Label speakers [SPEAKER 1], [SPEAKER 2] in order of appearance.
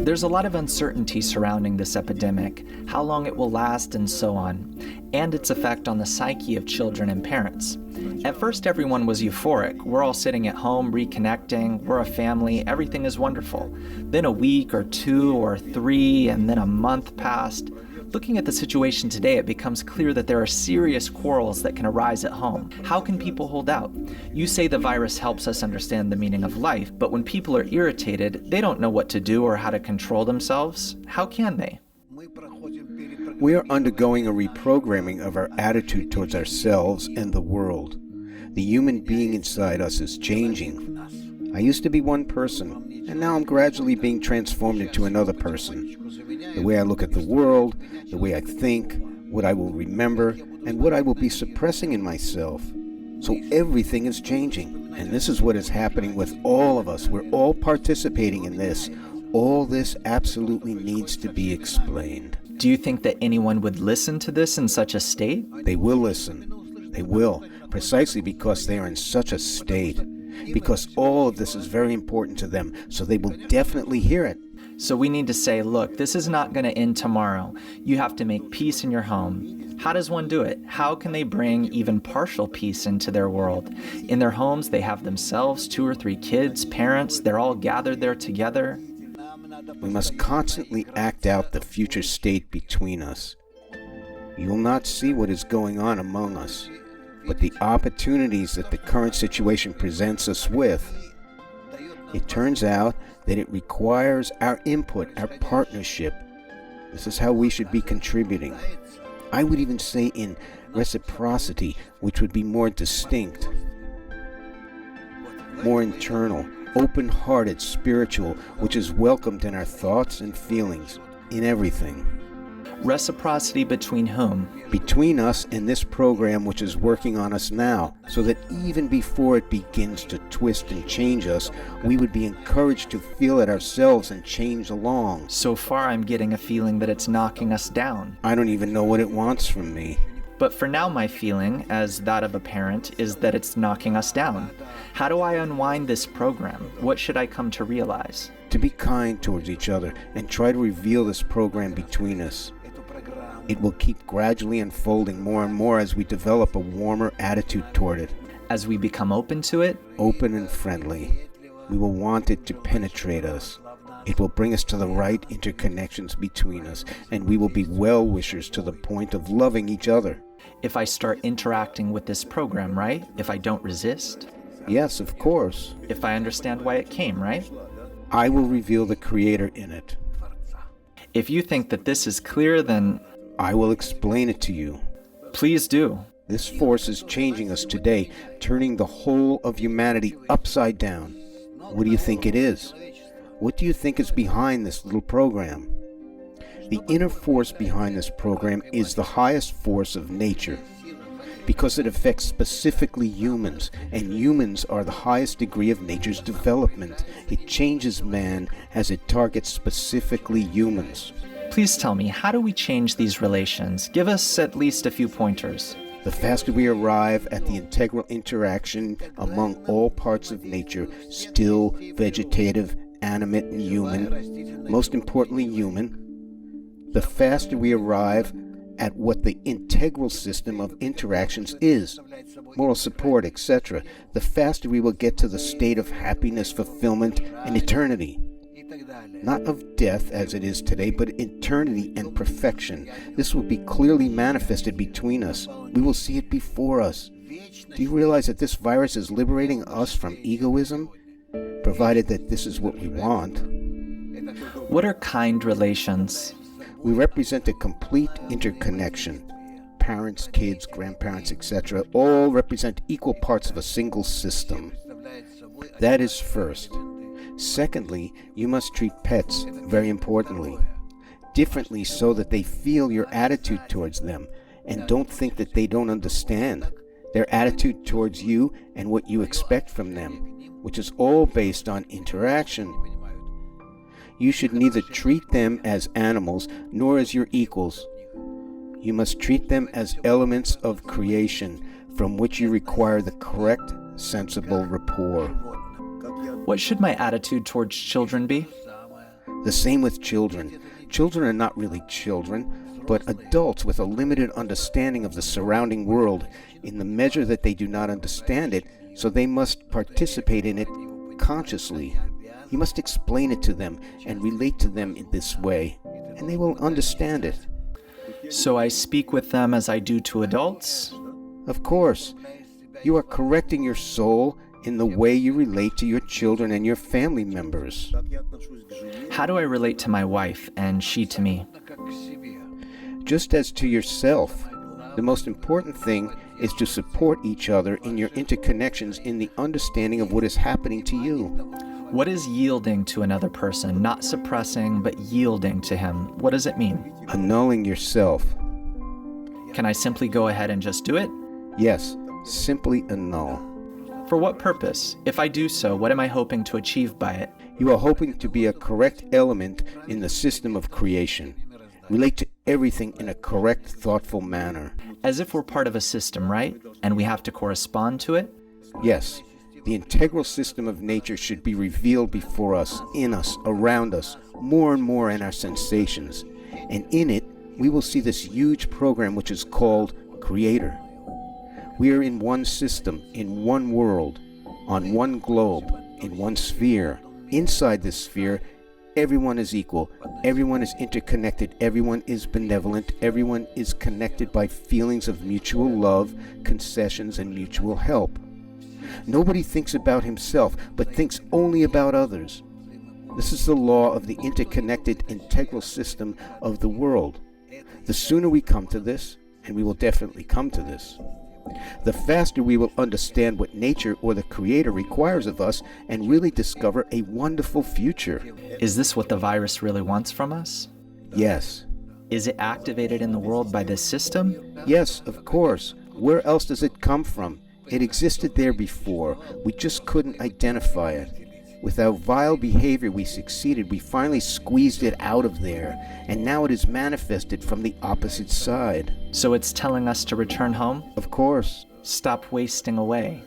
[SPEAKER 1] There's a lot of uncertainty surrounding this epidemic, how long it will last and so on, and its effect on the psyche of children and parents. At first everyone was euphoric. We're all sitting at home reconnecting, we're a family, everything is wonderful. Then a week or 2 or 3 and then a month passed. Looking at the situation today, it becomes clear that there are serious quarrels that can arise at home. How can people hold out? You say the virus helps us understand the meaning of life, but when people are irritated, they don't know what to do or how to control themselves. How can they?
[SPEAKER 2] We are undergoing a reprogramming of our attitude towards ourselves and the world. The human being inside us is changing. I used to be one person, and now I'm gradually being transformed into another person. The way I look at the world, the way I think, what I will remember, and what I will be suppressing in myself. So everything is changing, and this is what is happening with all of us. We're all participating in this. All this absolutely needs to be explained.
[SPEAKER 1] Do you think that anyone would listen to this in such a state?
[SPEAKER 2] They will listen. They will, precisely because they are in such a state. Because all of this is very important to them, so they will definitely hear it.
[SPEAKER 1] So we need to say, look, this is not going to end tomorrow. You have to make peace in your home. How does one do it? How can they bring even partial peace into their world? In their homes, they have themselves, 2 or 3 kids, parents, they're all gathered there together.
[SPEAKER 2] We must constantly act out the future state between us. You will not see what is going on among us, but the opportunities that the current situation presents us with. It turns out that it requires our input, our partnership. This is how we should be contributing. I would even say in reciprocity, which would be more distinct, more internal, open-hearted, spiritual, which is welcomed in our thoughts and feelings, in everything.
[SPEAKER 1] Reciprocity between whom?
[SPEAKER 2] Between us and this program which is working on us now, so that even before it begins to twist and change us, we would be encouraged to feel it ourselves and change along.
[SPEAKER 1] So far I'm getting a feeling that it's knocking us down.
[SPEAKER 2] I don't even know what it wants from me.
[SPEAKER 1] But for now my feeling, as that of a parent, is that it's knocking us down. How do I unwind this program? What should I come to realize?
[SPEAKER 2] To be kind towards each other and try to reveal this program between us. It will keep gradually unfolding more and more as we develop a warmer attitude toward it.
[SPEAKER 1] As we become open to it?
[SPEAKER 2] Open and friendly. We will want it to penetrate us. It will bring us to the right interconnections between us, and we will be well-wishers to the point of loving each other.
[SPEAKER 1] If I start interacting with this program, right? If I don't resist?
[SPEAKER 2] Yes, of course.
[SPEAKER 1] If I understand why it came, right?
[SPEAKER 2] I will reveal the Creator in it.
[SPEAKER 1] If you think that this is clear, then
[SPEAKER 2] I will explain it to you.
[SPEAKER 1] Please do.
[SPEAKER 2] This force is changing us today, turning the whole of humanity upside down. What do you think it is? What do you think is behind this little program? The inner force behind this program is the highest force of nature, because it affects specifically humans, and humans are the highest degree of nature's development. It changes man as it targets specifically humans.
[SPEAKER 1] Please tell me, how do we change these relations? Give us at least a few pointers.
[SPEAKER 2] The faster we arrive at the integral interaction among all parts of nature, still, vegetative, animate, and human, most importantly human, the faster we arrive at what the integral system of interactions is, moral support, etc., the faster we will get to the state of happiness, fulfillment, and eternity. Not of death as it is today, but eternity and perfection. This will be clearly manifested between us. We will see it before us. Do you realize that this virus is liberating us from egoism? Provided that this is what we want.
[SPEAKER 1] What are kind relations?
[SPEAKER 2] We represent a complete interconnection. Parents, kids, grandparents, etc. all represent equal parts of a single system. That is first. Secondly, you must treat pets, very importantly, differently so that they feel your attitude towards them and don't think that they don't understand their attitude towards you and what you expect from them, which is all based on interaction. You should neither treat them as animals nor as your equals. You must treat them as elements of creation from which you require the correct, sensible rapport.
[SPEAKER 1] What should my attitude towards children be?
[SPEAKER 2] The same with children. Children are not really children, but adults with a limited understanding of the surrounding world in the measure that they do not understand it, so they must participate in it consciously. You must explain it to them and relate to them in this way, and they will understand it.
[SPEAKER 1] So I speak with them as I do to adults?
[SPEAKER 2] Of course, you are correcting your soul in the way you relate to your children and your family members.
[SPEAKER 1] How do I relate to my wife and she to me?
[SPEAKER 2] Just as to yourself, the most important thing is to support each other in your interconnections in the understanding of what is happening to you.
[SPEAKER 1] What is yielding to another person, not suppressing, but yielding to him? What does it mean?
[SPEAKER 2] Annulling yourself.
[SPEAKER 1] Can I simply go ahead and just do it?
[SPEAKER 2] Yes, simply annul.
[SPEAKER 1] For what purpose? If I do so, what am I hoping to achieve by it?
[SPEAKER 2] You are hoping to be a correct element in the system of creation. Relate to everything in a correct, thoughtful manner.
[SPEAKER 1] As if we're part of a system, right? And we have to correspond to it?
[SPEAKER 2] Yes, the integral system of nature should be revealed before us, in us, around us, more and more in our sensations. And in it, we will see this huge program which is called Creator. We are in one system, in one world, on one globe, in one sphere. Inside this sphere, everyone is equal, everyone is interconnected, everyone is benevolent, everyone is connected by feelings of mutual love, concessions, and mutual help. Nobody thinks about himself, but thinks only about others. This is the law of the interconnected, integral system of the world. The sooner we come to this, and we will definitely come to this, the faster we will understand what nature or the Creator requires of us and really discover a wonderful future.
[SPEAKER 1] Is this what the virus really wants from us?
[SPEAKER 2] Yes.
[SPEAKER 1] Is it activated in the world by this system?
[SPEAKER 2] Yes, of course. Where else does it come from? It existed there before. We just couldn't identify it. With our vile behavior we succeeded. We finally squeezed it out of there, and now it is manifested from the opposite side.
[SPEAKER 1] So it's telling us to return home?
[SPEAKER 2] Of course.
[SPEAKER 1] Stop wasting away.